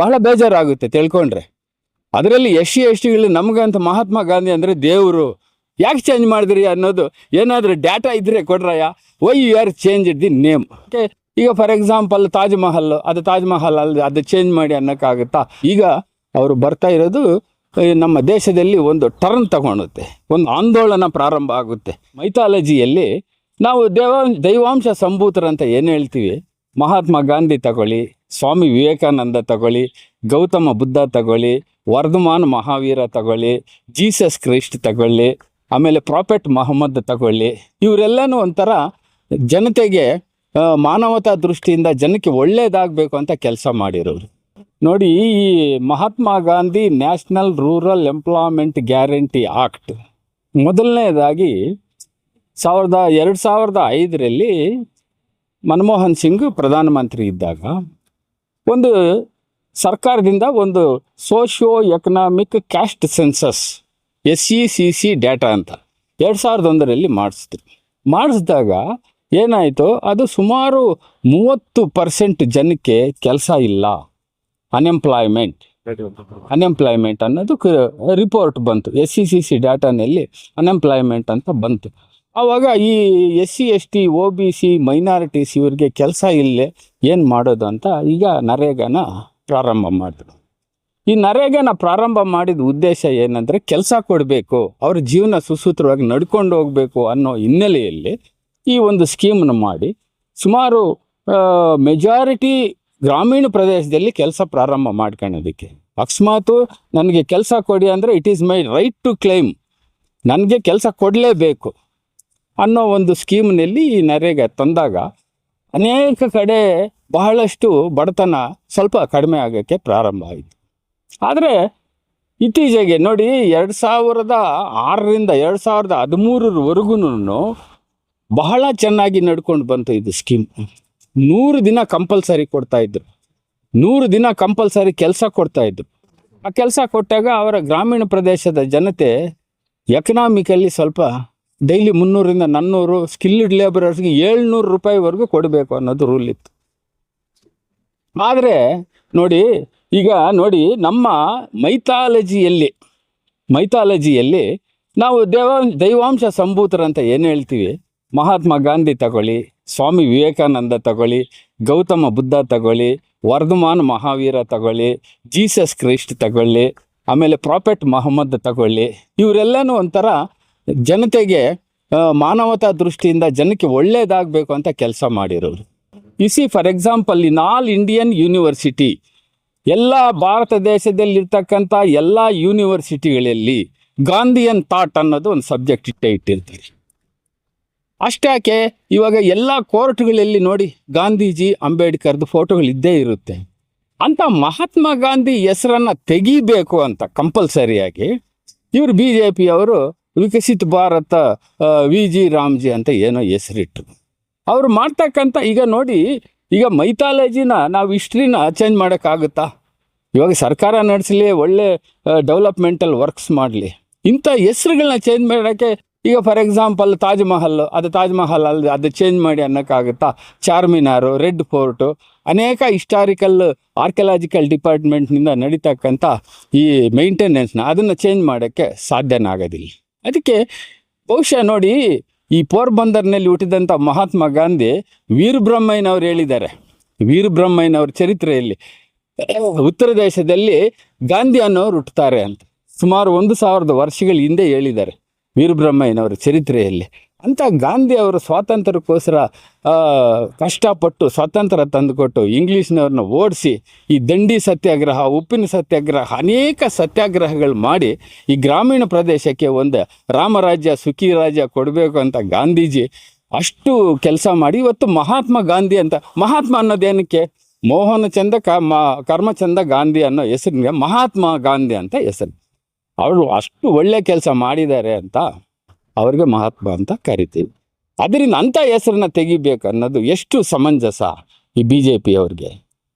ಬಹಳ ಬೇಜಾರಾಗುತ್ತೆ ತಿಳ್ಕೊಂಡ್ರೆ. ಅದರಲ್ಲಿ ಎಸ್ ಸಿ ಎಸ್ ಟಿಗಳು ನಮಗಂತ ಮಹಾತ್ಮ ಗಾಂಧಿ ಅಂದರೆ ದೇವರು. ಯಾಕೆ ಚೇಂಜ್ ಮಾಡಿದ್ರಿ ಅನ್ನೋದು ಏನಾದರೂ ಡಾಟಾ ಇದ್ದರೆ ಕೊಡ್ರಯ್ಯ. Why you are change the name. Okay, ಈಗ ಫಾರ್ ಎಕ್ಸಾಂಪಲ್ ತಾಜ್ ಮಹಲ್, ಅದು ತಾಜ್ ಮಹಲ್ ಅಲ್ಲ, ಅದು ಚೇಂಜ್ ಮಾಡಿ ಅನ್ನೋಕ್ಕಾಗುತ್ತಾ? ಈಗ ಅವರು ಬರ್ತಾ ಇರೋದು ನಮ್ಮ ದೇಶದಲ್ಲಿ ಒಂದು ಟರ್ನ್ ತಗೊಳುತ್ತೆ, ಒಂದು ಆಂದೋಲನ ಪ್ರಾರಂಭ ಆಗುತ್ತೆ. ಮೈಥಾಲಜಿಯಲ್ಲಿ ನಾವು ದೈವಾಂಶ ಸಂಭೂತರಂತ ಏನು ಹೇಳ್ತೀವಿ, ಮಹಾತ್ಮ ಗಾಂಧಿ ತಗೊಳ್ಳಿ, ಸ್ವಾಮಿ ವಿವೇಕಾನಂದ ತಗೊಳ್ಳಿ, ಗೌತಮ ಬುದ್ಧ ತಗೊಳ್ಳಿ, ವರ್ಧಮಾನ್ ಮಹಾವೀರ ತಗೊಳ್ಳಿ, ಜೀಸಸ್ ಕ್ರೈಸ್ಟ್ ತಗೊಳ್ಳಿ, ಆಮೇಲೆ ಪ್ರಾಫೆಟ್ ಮೊಹಮ್ಮದ್ ತಗೊಳ್ಳಿ, ಇವರೆಲ್ಲನೂ ಒಂಥರ ಜನತೆಗೆ ಮಾನವತಾ ದೃಷ್ಟಿಯಿಂದ ಜನಕ್ಕೆ ಒಳ್ಳೇದಾಗಬೇಕು ಅಂತ ಕೆಲಸ ಮಾಡಿರೋರು. ನೋಡಿ, ಈ Mahatma Gandhi national rural employment guarantee act ಮೊದಲನೇದಾಗಿ 2005ರಲ್ಲಿ ಮನಮೋಹನ್ ಸಿಂಗ್ ಪ್ರಧಾನಮಂತ್ರಿ ಇದ್ದಾಗ ಒಂದು ಸರ್ಕಾರದಿಂದ ಒಂದು socio economic caste census SECC data ಅಂತ 2001ರಲ್ಲಿ ಮಾಡಿಸಿದಾಗ ಏನಾಯಿತು, ಅದು ಸುಮಾರು 30% ಜನಕ್ಕೆ ಕೆಲಸ ಇಲ್ಲ, ಅನ್ಎಂಪ್ಲಾಯ್ಮೆಂಟ್ ಅನ್ನೋದು ರಿಪೋರ್ಟ್ ಬಂತು. SECC ಡಾಟಾನಲ್ಲಿ ಅನ್ಎಂಪ್ಲಾಯ್ಮೆಂಟ್ ಅಂತ ಬಂತು. ಆವಾಗ ಈ SC ST OBC ಮೈನಾರಿಟೀಸ್ ಇವ್ರಿಗೆ ಕೆಲಸ ಇಲ್ಲೇ ಏನು ಮಾಡೋದು ಅಂತ ಈಗ ನರೇಗಾನ ಪ್ರಾರಂಭ ಮಾಡಿದ್ರು. ಈ ನರೇಗಾನ ಪ್ರಾರಂಭ ಮಾಡಿದ ಉದ್ದೇಶ ಏನಂದರೆ ಕೆಲಸ ಕೊಡಬೇಕು, ಅವ್ರ ಜೀವನ ಸುಸೂತ್ರವಾಗಿ ನಡ್ಕೊಂಡು ಹೋಗಬೇಕು ಅನ್ನೋ ಹಿನ್ನೆಲೆಯಲ್ಲಿ ಈ ಒಂದು ಸ್ಕೀಮನ್ನು ಮಾಡಿ ಸುಮಾರು ಮೆಜಾರಿಟಿ ಗ್ರಾಮೀಣ ಪ್ರದೇಶದಲ್ಲಿ ಕೆಲಸ ಪ್ರಾರಂಭ ಮಾಡ್ಕೊಳ್ಳೋದಕ್ಕೆ. ಅಕಸ್ಮಾತು ನನಗೆ ಕೆಲಸ ಕೊಡಿ ಅಂದರೆ it is my right to claim, ನನಗೆ ಕೆಲಸ ಕೊಡಲೇಬೇಕು ಅನ್ನೋ ಒಂದು ಸ್ಕೀಮ್ನಲ್ಲಿ ಈ ನರೇಗಾ ತಂದಾಗ ಅನೇಕ ಕಡೆ ಬಹಳಷ್ಟು ಬಡತನ ಸ್ವಲ್ಪ ಕಡಿಮೆ ಆಗೋಕ್ಕೆ ಪ್ರಾರಂಭ ಆಯಿತು. ಆದರೆ ಇತ್ತೀಚೆಗೆ ನೋಡಿ, 2006ರಿಂದ 2013ವರೆಗೂ ಬಹಳ ಚೆನ್ನಾಗಿ ನಡ್ಕೊಂಡು ಬಂತು ಇದು ಸ್ಕೀಮ್. 100 ದಿನ ಕಂಪಲ್ಸರಿ ಕೊಡ್ತಾಯಿದ್ರು, 100 ದಿನ ಕಂಪಲ್ಸರಿ ಕೆಲಸ ಕೊಡ್ತಾಯಿದ್ರು. ಆ ಕೆಲಸ ಕೊಟ್ಟಾಗ ಅವರ ಗ್ರಾಮೀಣ ಪ್ರದೇಶದ ಜನತೆ ಎಕನಾಮಿಕಲ್ಲಿ ಸ್ವಲ್ಪ ಡೈಲಿ 300ರಿಂದ 400, ಸ್ಕಿಲ್ಡ್ ಲೇಬರರ್ಸ್ಗೆ 700 ರೂಪಾಯಿವರೆಗೂ ಕೊಡಬೇಕು ಅನ್ನೋದು ರೂಲ್ ಇತ್ತು. ಆದರೆ ನೋಡಿ ನಮ್ಮ ಮೈಥಾಲಜಿಯಲ್ಲಿ ನಾವು ದೈವಾಂಶ ಸಂಭೂತರಂತ ಏನು ಹೇಳ್ತೀವಿ, ಮಹಾತ್ಮ ಗಾಂಧಿ ತಗೊಳ್ಳಿ, ಸ್ವಾಮಿ ವಿವೇಕಾನಂದ ತಗೊಳ್ಳಿ, ಗೌತಮ ಬುದ್ಧ ತಗೊಳ್ಳಿ, ವರ್ಧಮಾನ್ ಮಹಾವೀರ ತಗೊಳ್ಳಿ, ಜೀಸಸ್ ಕ್ರೈಸ್ಟ್ ತಗೊಳ್ಳಿ, ಆಮೇಲೆ ಪ್ರಾಫೆಟ್ ಮೊಹಮ್ಮದ್ ತಗೊಳ್ಳಿ, ಇವರೆಲ್ಲನೂ ಒಂಥರ ಜನತೆಗೆ ಮಾನವತಾ ದೃಷ್ಟಿಯಿಂದ ಜನಕ್ಕೆ ಒಳ್ಳೇದಾಗಬೇಕು ಅಂತ ಕೆಲಸ ಮಾಡಿರೋರು. For example, in all Indian university, ಎಲ್ಲ ಭಾರತ ದೇಶದಲ್ಲಿರ್ತಕ್ಕಂಥ ಎಲ್ಲ ಯೂನಿವರ್ಸಿಟಿಗಳಲ್ಲಿ ಗಾಂಧಿಯನ್ ಥಾಟ್ ಅನ್ನೋದು ಒಂದು ಸಬ್ಜೆಕ್ಟ್ ಇಟ್ಟಿರ್ತಾರೆ. ಅಷ್ಟಾಕೆ ಇವಾಗ ಎಲ್ಲ ಕೋರ್ಟ್ಗಳಲ್ಲಿ ನೋಡಿ ಗಾಂಧೀಜಿ, ಅಂಬೇಡ್ಕರ್ದು ಫೋಟೋಗಳಿದ್ದೇ ಇರುತ್ತೆ. ಅಂತ ಮಹಾತ್ಮ ಗಾಂಧಿ ಹೆಸರನ್ನು ತೆಗಿಬೇಕು ಅಂತ ಕಂಪಲ್ಸರಿಯಾಗಿ ಇವರು BJP ಅವರು ವಿಕಸಿತ ಭಾರತ VG ರಾಮ್ಜಿ ಅಂತ ಏನೋ ಹೆಸರಿಟ್ಟರು. ಅವರು ಮಾಡ್ತಕ್ಕಂಥ ಈಗ ಮೈಥಾಲಜಿನ ನಾವು ಹಿಸ್ಟ್ರಿನ ಚೇಂಜ್ ಮಾಡೋಕ್ಕಾಗುತ್ತಾ? ಇವಾಗ ಸರ್ಕಾರ ನಡೆಸಲಿ, ಒಳ್ಳೆ ಡೆವಲಪ್ಮೆಂಟಲ್ ವರ್ಕ್ಸ್ ಮಾಡಲಿ, ಇಂಥ ಹೆಸ್ರುಗಳನ್ನ ಚೇಂಜ್ ಮಾಡೋಕ್ಕೆ ಈಗ ಫಾರ್ ಎಕ್ಸಾಂಪಲ್ ತಾಜ್ ಮಹಲ್, ಅದು ತಾಜ್ ಮಹಲ್ ಅಲ್ಲ, ಅದು ಚೇಂಜ್ ಮಾಡಿ ಅನ್ನೋಕ್ಕಾಗುತ್ತಾ? ಚಾರ್ಮಿನಾರು, ರೆಡ್ ಫೋರ್ಟು, ಅನೇಕ ಹಿಸ್ಟಾರಿಕಲ್ ಆರ್ಕಿಯಾಲಜಿಕಲ್ ಡಿಪಾರ್ಟ್ಮೆಂಟ್ನಿಂದ ನಡೀತಕ್ಕಂಥ ಈ ಮೇಂಟೆನೆನ್ಸ್ನ ಅದನ್ನು ಚೇಂಜ್ ಮಾಡೋಕ್ಕೆ ಸಾಧ್ಯನೇ ಆಗೋದಿಲ್ಲ. ಅದಕ್ಕೆ ಬಹುಶಃ ನೋಡಿ, ಈ ಪೋರ್ಬಂದರ್ನಲ್ಲಿ ಹುಟ್ಟಿದಂಥ ಮಹಾತ್ಮ ಗಾಂಧಿ ವೀರಬ್ರಹ್ಮಯ್ಯನವ್ರು ಹೇಳಿದ್ದಾರೆ, ವೀರಬ್ರಹ್ಮಯ್ಯನವ್ರ ಚರಿತ್ರೆಯಲ್ಲಿ ಉತ್ತರ ದೇಶದಲ್ಲಿ ಗಾಂಧಿ ಅನ್ನೋರು ಹುಟ್ಟುತ್ತಾರೆ ಅಂತ ಸುಮಾರು 1000 ವರ್ಷಗಳ ಹಿಂದೆ ಹೇಳಿದ್ದಾರೆ ವೀರಬ್ರಹ್ಮಯ್ಯನವರ ಚರಿತ್ರೆಯಲ್ಲಿ. ಅಂತ ಗಾಂಧಿ ಅವರು ಸ್ವಾತಂತ್ರ್ಯಕ್ಕೋಸ್ಕರ ಕಷ್ಟಪಟ್ಟು ಸ್ವಾತಂತ್ರ್ಯ ತಂದುಕೊಟ್ಟು ಇಂಗ್ಲೀಷ್ನವ್ರನ್ನ ಓಡಿಸಿ ಈ ದಂಡಿ ಸತ್ಯಾಗ್ರಹ, ಉಪ್ಪಿನ ಸತ್ಯಾಗ್ರಹ, ಅನೇಕ ಸತ್ಯಾಗ್ರಹಗಳು ಮಾಡಿ ಈ ಗ್ರಾಮೀಣ ಪ್ರದೇಶಕ್ಕೆ ಒಂದು ರಾಮರಾಜ್ಯ, ಸುಖಿ ರಾಜ್ಯ ಕೊಡಬೇಕು ಅಂತ ಗಾಂಧೀಜಿ ಅಷ್ಟು ಕೆಲಸ ಮಾಡಿ ಇವತ್ತು ಮಹಾತ್ಮ ಗಾಂಧಿ ಅಂತ. ಮಹಾತ್ಮ ಅನ್ನೋದೇನಕ್ಕೆ? ಮೋಹನ ಚಂದ ಕರ್ಮಚಂದ ಗಾಂಧಿ ಅನ್ನೋ ಹೆಸರಿಗೆ ಮಹಾತ್ಮ ಗಾಂಧಿ ಅಂತ ಹೆಸರು. ಅವರು ಅಷ್ಟು ಒಳ್ಳೆ ಕೆಲಸ ಮಾಡಿದ್ದಾರೆ ಅಂತ ಅವ್ರಿಗೆ ಮಹಾತ್ಮ ಅಂತ ಕರಿತೀವಿ. ಅದರಿಂದ ಅಂಥ ಹೆಸರನ್ನ ತೆಗಿಬೇಕು ಅನ್ನೋದು ಎಷ್ಟು ಸಮಂಜಸ ಈ BJP ಅವ್ರಿಗೆ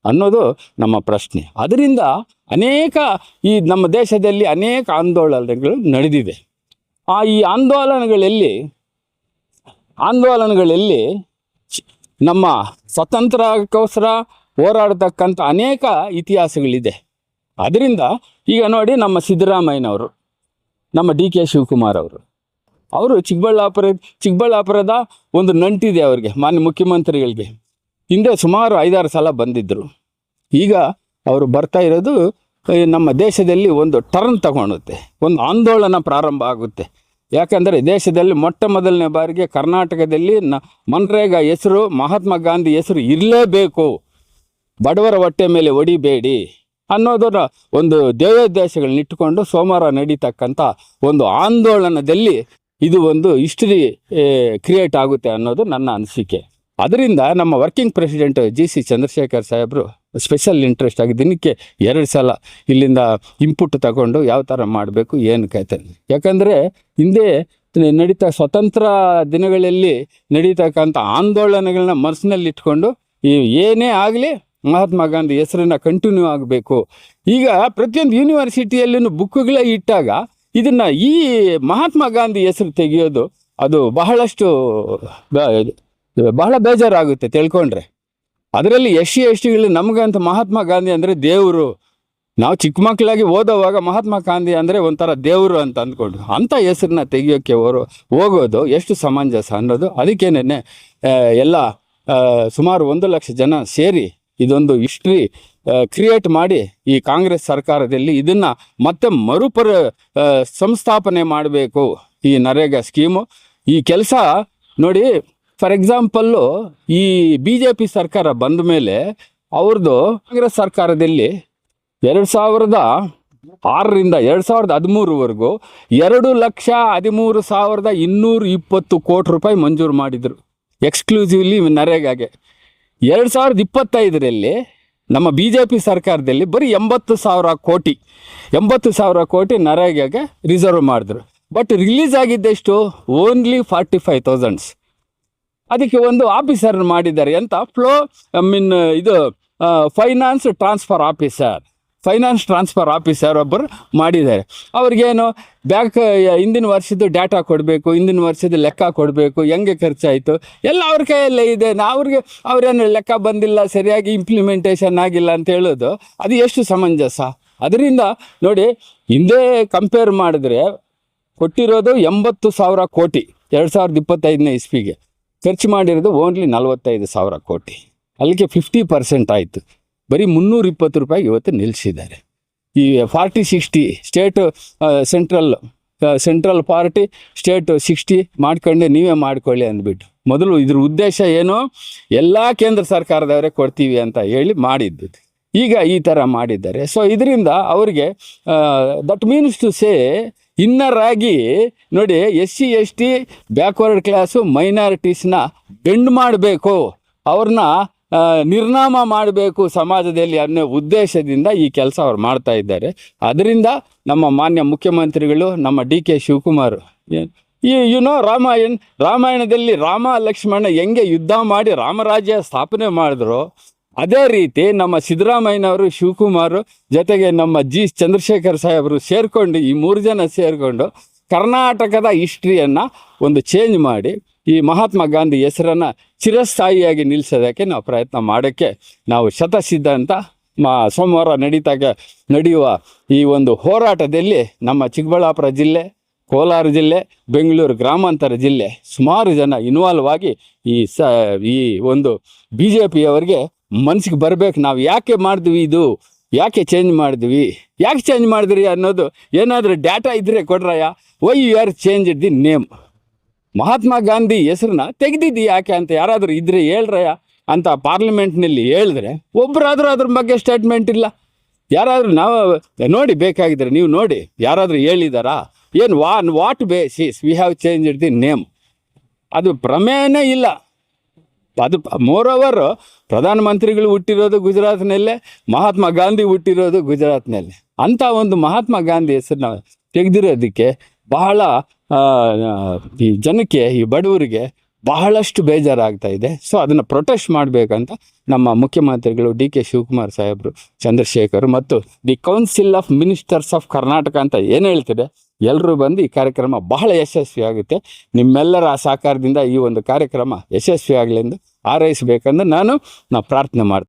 ಅನ್ನೋದು ನಮ್ಮ ಪ್ರಶ್ನೆ. ಅದರಿಂದ ಅನೇಕ ಈ ನಮ್ಮ ದೇಶದಲ್ಲಿ ಅನೇಕ ಆಂದೋಲನಗಳು ನಡೆದಿದೆ. ಈ ಆಂದೋಲನಗಳಲ್ಲಿ ನಮ್ಮ ಸ್ವತಂತ್ರಕ್ಕೋಸ್ಕರ ಹೋರಾಡತಕ್ಕಂಥ ಅನೇಕ ಇತಿಹಾಸಗಳಿದೆ. ಅದರಿಂದ ಈಗ ನೋಡಿ, ನಮ್ಮ ಸಿದ್ದರಾಮಯ್ಯನವರು, ನಮ್ಮ ಡಿ ಕೆ ಶಿವಕುಮಾರ್ ಅವರು ಚಿಕ್ಕಬಳ್ಳಾಪುರದ ಒಂದು ನಂಟಿದೆ ಅವ್ರಿಗೆ, ಮಾನ್ಯ ಮುಖ್ಯಮಂತ್ರಿಗಳಿಗೆ. ಹಿಂದೆ ಸುಮಾರು 5-6 ಸಲ ಬಂದಿದ್ದರು. ಈಗ ಅವರು ಬರ್ತಾ ಇರೋದು ನಮ್ಮ ದೇಶದಲ್ಲಿ ಒಂದು ಟರ್ನ್ ತಗೊಳುತ್ತೆ, ಒಂದು ಆಂದೋಲನ ಪ್ರಾರಂಭ ಆಗುತ್ತೆ. ಯಾಕಂದರೆ ದೇಶದಲ್ಲಿ ಮೊಟ್ಟ ಮೊದಲನೇ ಬಾರಿಗೆ ಕರ್ನಾಟಕದಲ್ಲಿ ಮನ್ರೇಗಾ ಹೆಸರು, ಮಹಾತ್ಮ ಗಾಂಧಿ ಹೆಸರು ಇರಲೇಬೇಕು, ಬಡವರ ಹೊಟ್ಟೆ ಮೇಲೆ ಹೊಡಿಬೇಡಿ ಅನ್ನೋದರ ಒಂದು ಧ್ಯೇಯೋದ್ದೇಶಗಳನ್ನ ಇಟ್ಟುಕೊಂಡು ಸೋಮವಾರ ನಡೀತಕ್ಕಂಥ ಒಂದು ಆಂದೋಲನದಲ್ಲಿ ಇದು ಒಂದು ಹಿಸ್ಟರಿ ಕ್ರಿಯೇಟ್ ಆಗುತ್ತೆ ಅನ್ನೋದು ನನ್ನ ಅನಿಸಿಕೆ. ಅದರಿಂದ ನಮ್ಮ ವರ್ಕಿಂಗ್ ಪ್ರೆಸಿಡೆಂಟ್ GC ಚಂದ್ರಶೇಖರ್ ಸಾಹೇಬರು ಸ್ಪೆಷಲ್ ಇಂಟ್ರೆಸ್ಟ್ ಆಗಿ ದಿನಕ್ಕೆ 2 ಸಲ ಇಲ್ಲಿಂದ ಇಂಪುಟ್ ತಗೊಂಡು ಯಾವ ಥರ ಮಾಡಬೇಕು ಏನು ಕತೆ. ಯಾಕಂದರೆ ಹಿಂದೆ ಸ್ವತಂತ್ರ ದಿನಗಳಲ್ಲಿ ನಡೀತಕ್ಕಂಥ ಆಂದೋಲನಗಳನ್ನ ಮನಸ್ಸಿನಲ್ಲಿ ಇಟ್ಕೊಂಡು ಏನೇ ಆಗಲಿ ಮಹಾತ್ಮ ಗಾಂಧಿ ಹೆಸರನ್ನ ಕಂಟಿನ್ಯೂ ಆಗಬೇಕು. ಈಗ ಪ್ರತಿಯೊಂದು ಯೂನಿವರ್ಸಿಟಿಯಲ್ಲೂ ಬುಕ್ಗಳೇ ಇಟ್ಟಾಗ ಇದನ್ನು ಈ ಮಹಾತ್ಮ ಗಾಂಧಿ ಹೆಸರು ತೆಗೆಯೋದು ಅದು ಬಹಳಷ್ಟು ಬಹಳ ಬೇಜಾರಾಗುತ್ತೆ ತಿಳ್ಕೊಂಡ್ರೆ. ಅದರಲ್ಲಿ SC/STಗಳು ನಮಗಂತ ಮಹಾತ್ಮ ಗಾಂಧಿ ಅಂದರೆ ದೇವರು. ನಾವು ಚಿಕ್ಕ ಮಕ್ಕಳಾಗಿ ಓದೋವಾಗ ಮಹಾತ್ಮ ಗಾಂಧಿ ಅಂದರೆ ಒಂಥರ ದೇವರು ಅಂತ ಅಂದ್ಕೊಂಡು ಅಂಥ ಹೆಸರನ್ನ ತೆಗಿಯೋಕ್ಕೆ ಹೋಗೋದು ಎಷ್ಟು ಸಮಂಜಸ ಅನ್ನೋದು. ಅದಕ್ಕೇನೆ ಎಲ್ಲ ಸುಮಾರು 1 ಲಕ್ಷ ಜನ ಸೇರಿ ಇದೊಂದು ಹಿಸ್ಟ್ರಿ ಕ್ರಿಯೇಟ್ ಮಾಡಿ ಈ ಕಾಂಗ್ರೆಸ್ ಸರ್ಕಾರದಲ್ಲಿ ಇದನ್ನು ಮತ್ತೆ ಸಂಸ್ಥಾಪನೆ ಮಾಡಬೇಕು. ಈ ನರೇಗಾ ಸ್ಕೀಮು ಈ ಕೆಲಸ ನೋಡಿ, ಫಾರ್ ಎಕ್ಸಾಂಪಲ್ಲು ಈ BJP ಸರ್ಕಾರ ಬಂದ ಮೇಲೆ ಅವ್ರದ್ದು ಕಾಂಗ್ರೆಸ್ ಸರ್ಕಾರದಲ್ಲಿ 2006ರಿಂದ 2013ವರೆಗೂ 2,13,220 ಕೋಟಿ ರೂಪಾಯಿ ಮಂಜೂರು ಮಾಡಿದರು ಎಕ್ಸ್ಕ್ಲೂಸಿವ್ಲಿ ನರೇಗಾಗೆ. 2025ರಲ್ಲಿ ನಮ್ಮ BJP ಸರ್ಕಾರದಲ್ಲಿ ಬರೀ 80,000 ಕೋಟಿ ನರೇಗಾಗೆ ರಿಸರ್ವ್ ಮಾಡಿದ್ರು. ಬಟ್ ರಿಲೀಸ್ ಆಗಿದ್ದೆಷ್ಟು? ಓನ್ಲಿ 45,000. ಅದಕ್ಕೆ ಒಂದು ಆಫೀಸರ್ ಮಾಡಿದ್ದಾರೆ ಅಂತ ಫೈನಾನ್ಸ್ ಟ್ರಾನ್ಸ್ಫರ್ ಆಫೀಸರ್ ಒಬ್ಬರು ಮಾಡಿದ್ದಾರೆ. ಅವ್ರಿಗೇನು ಹಿಂದಿನ ವರ್ಷದ ಡಾಟಾ ಕೊಡಬೇಕು, ಹಿಂದಿನ ವರ್ಷದ ಲೆಕ್ಕ ಕೊಡಬೇಕು, ಹೆಂಗೆ ಖರ್ಚಾಯಿತು ಎಲ್ಲ ಅವ್ರ ಕೈಯಲ್ಲೇ ಇದೆ. ಅವ್ರೇನು ಲೆಕ್ಕ ಬಂದಿಲ್ಲ, ಸರಿಯಾಗಿ ಇಂಪ್ಲಿಮೆಂಟೇಷನ್ ಆಗಿಲ್ಲ ಅಂತ ಹೇಳೋದು ಅದು ಎಷ್ಟು ಸಮಂಜಸ? ಅದರಿಂದ ನೋಡಿ, ಹಿಂದೆ ಕಂಪೇರ್ ಮಾಡಿದ್ರೆ ಕೊಟ್ಟಿರೋದು 80,000 ಕೋಟಿ 2025ನೇ ಇಸ್ವಿಗೆ, ಖರ್ಚು ಮಾಡಿರೋದು ಓನ್ಲಿ 45,000 ಕೋಟಿ. ಅಲ್ಲಿಗೆ 50% ಆಯಿತು. ಬರೀ 320 ರೂಪಾಯಿಗೆ ಇವತ್ತು ನಿಲ್ಲಿಸಿದ್ದಾರೆ. ಈ 40-60 ಸ್ಟೇಟ್ ಸೆಂಟ್ರಲ್ ಪಾರ್ಟಿ, ಸ್ಟೇಟ್ 60 ಮಾಡ್ಕೊಂಡೆ ನೀವೇ ಮಾಡ್ಕೊಳ್ಳಿ ಅಂದ್ಬಿಟ್ಟು. ಮೊದಲು ಇದ್ರ ಉದ್ದೇಶ ಏನು? ಎಲ್ಲ ಕೇಂದ್ರ ಸರ್ಕಾರದವರೇ ಕೊಡ್ತೀವಿ ಅಂತ ಹೇಳಿ ಮಾಡಿದ್ದು. ಈಗ ಈ ಥರ ಮಾಡಿದ್ದಾರೆ. ಸೊ ಇದರಿಂದ ಅವರಿಗೆ that means to say inner ಆಗಿ ನೋಡಿ, SC/ST ಬ್ಯಾಕ್ವರ್ಡ್ ಕ್ಲಾಸು ಮೈನಾರಿಟೀಸ್ನ ಬೆಂಡ್ ಮಾಡಬೇಕು, ಅವ್ರನ್ನ ನಿರ್ನಾಮ ಮಾಡಬೇಕು ಸಮಾಜದಲ್ಲಿ ಅನ್ನೋ ಉದ್ದೇಶದಿಂದ ಈ ಕೆಲಸ ಅವ್ರು ಮಾಡ್ತಾ ಇದ್ದಾರೆ. ಅದರಿಂದ ನಮ್ಮ ಮಾನ್ಯ ಮುಖ್ಯಮಂತ್ರಿಗಳು, ನಮ್ಮ DK ಶಿವಕುಮಾರ್, ರಾಮಾಯಣದಲ್ಲಿ ರಾಮ ಲಕ್ಷ್ಮಣ ಹೆಂಗೆ ಯುದ್ಧ ಮಾಡಿ ರಾಮರಾಜ್ಯ ಸ್ಥಾಪನೆ ಮಾಡಿದ್ರು, ಅದೇ ರೀತಿ ನಮ್ಮ ಸಿದ್ದರಾಮಯ್ಯನವರು, ಶಿವಕುಮಾರ್ ಜೊತೆಗೆ ನಮ್ಮ ಚಂದ್ರಶೇಖರ್ ಸಾಹೇಬರು ಸೇರಿಕೊಂಡು, ಈ 3 ಜನ ಸೇರಿಕೊಂಡು ಕರ್ನಾಟಕದ ಹಿಸ್ಟ್ರಿಯನ್ನು ಒಂದು ಚೇಂಜ್ ಮಾಡಿ ಈ ಮಹಾತ್ಮ ಗಾಂಧಿ ಹೆಸರನ್ನು ಚಿರಸ್ಥಾಯಿಯಾಗಿ ನಿಲ್ಲಿಸೋದಕ್ಕೆ ನಾವು ಪ್ರಯತ್ನ ಮಾಡೋಕ್ಕೆ ನಾವು ಶತಸಿದ್ಧ ಅಂತ ಸೋಮವಾರ ನಡೆಯುವ ಈ ಒಂದು ಹೋರಾಟದಲ್ಲಿ ನಮ್ಮ ಚಿಕ್ಕಬಳ್ಳಾಪುರ ಜಿಲ್ಲೆ, ಕೋಲಾರ ಜಿಲ್ಲೆ, ಬೆಂಗಳೂರು ಗ್ರಾಮಾಂತರ ಜಿಲ್ಲೆ ಸುಮಾರು ಜನ ಇನ್ವಾಲ್ವ್ ಆಗಿ ಈ ಒಂದು BJPಯವರಿಗೆ ಮನಸ್ಸಿಗೆ ಬರಬೇಕು, ನಾವು ಯಾಕೆ ಮಾಡಿದ್ವಿ, ಯಾಕೆ ಚೇಂಜ್ ಮಾಡಿದ್ರಿ ಅನ್ನೋದು ಏನಾದರೂ ಡಾಟಾ ಇದ್ದರೆ ಕೊಡ್ರಯ್ಯ. Why you are change the name? Mahatma Gandhi ಹೆಸರನ್ನ ತೆಗೆದಿದ್ದು ಯಾಕೆ ಅಂತ ಯಾರಾದರೂ ಇದ್ರೆ ಹೇಳ್ರಯ್ಯ ಅಂತ ಪಾರ್ಲಿಮೆಂಟ್ನಲ್ಲಿ ಹೇಳಿದ್ರೆ ಒಬ್ಬರಾದರೂ ಅದ್ರ ಬಗ್ಗೆ ಸ್ಟೇಟ್ಮೆಂಟ್ ಇಲ್ಲ. ಯಾರಾದರೂ ನಾವು ನೋಡಿ, ಬೇಕಾಗಿದ್ರೆ ನೀವು ನೋಡಿ, ಯಾರಾದರೂ ಹೇಳಿದಾರಾ? ಏನು what basis we have changed the name? ಅದು ಪ್ರಮೇಯನೇ ಇಲ್ಲ. ಅದು ಮೋರೋವರ್ ಪ್ರಧಾನಮಂತ್ರಿಗಳು ಹುಟ್ಟಿರೋದು ಗುಜರಾತ್ನಲ್ಲೇ, ಮಹಾತ್ಮ ಗಾಂಧಿ ಹುಟ್ಟಿರೋದು ಗುಜರಾತ್ನಲ್ಲೇ. ಅಂಥ ಒಂದು ಮಹಾತ್ಮ ಗಾಂಧಿ ಹೆಸರನ್ನ ತೆಗೆದಿರೋದಕ್ಕೆ ಬಹಳ ಈ ಜನಕ್ಕೆ, ಈ ಬಡವರಿಗೆ ಬಹಳಷ್ಟು ಬೇಜಾರಾಗ್ತಾ ಇದೆ. ಸೊ ಅದನ್ನು ಪ್ರೊಟೆಸ್ಟ್ ಮಾಡಬೇಕಂತ ನಮ್ಮ ಮುಖ್ಯಮಂತ್ರಿಗಳು DK ಶಿವಕುಮಾರ್ ಸಾಹೇಬರು, ಚಂದ್ರಶೇಖರ್ ಮತ್ತು the council of ministers of Karnataka ಅಂತ ಏನು ಹೇಳ್ತಿದೆ, ಎಲ್ಲರೂ ಬಂದು ಈ ಕಾರ್ಯಕ್ರಮ ಬಹಳ ಯಶಸ್ವಿ ಆಗುತ್ತೆ. ನಿಮ್ಮೆಲ್ಲರ ಸಹಕಾರದಿಂದ ಈ ಒಂದು ಕಾರ್ಯಕ್ರಮ ಯಶಸ್ವಿ ಆಗಲಿ ಎಂದು ಹಾರೈಸಬೇಕೆಂದು ನಾನು ಪ್ರಾರ್ಥನೆ ಮಾಡ್ತೀನಿ.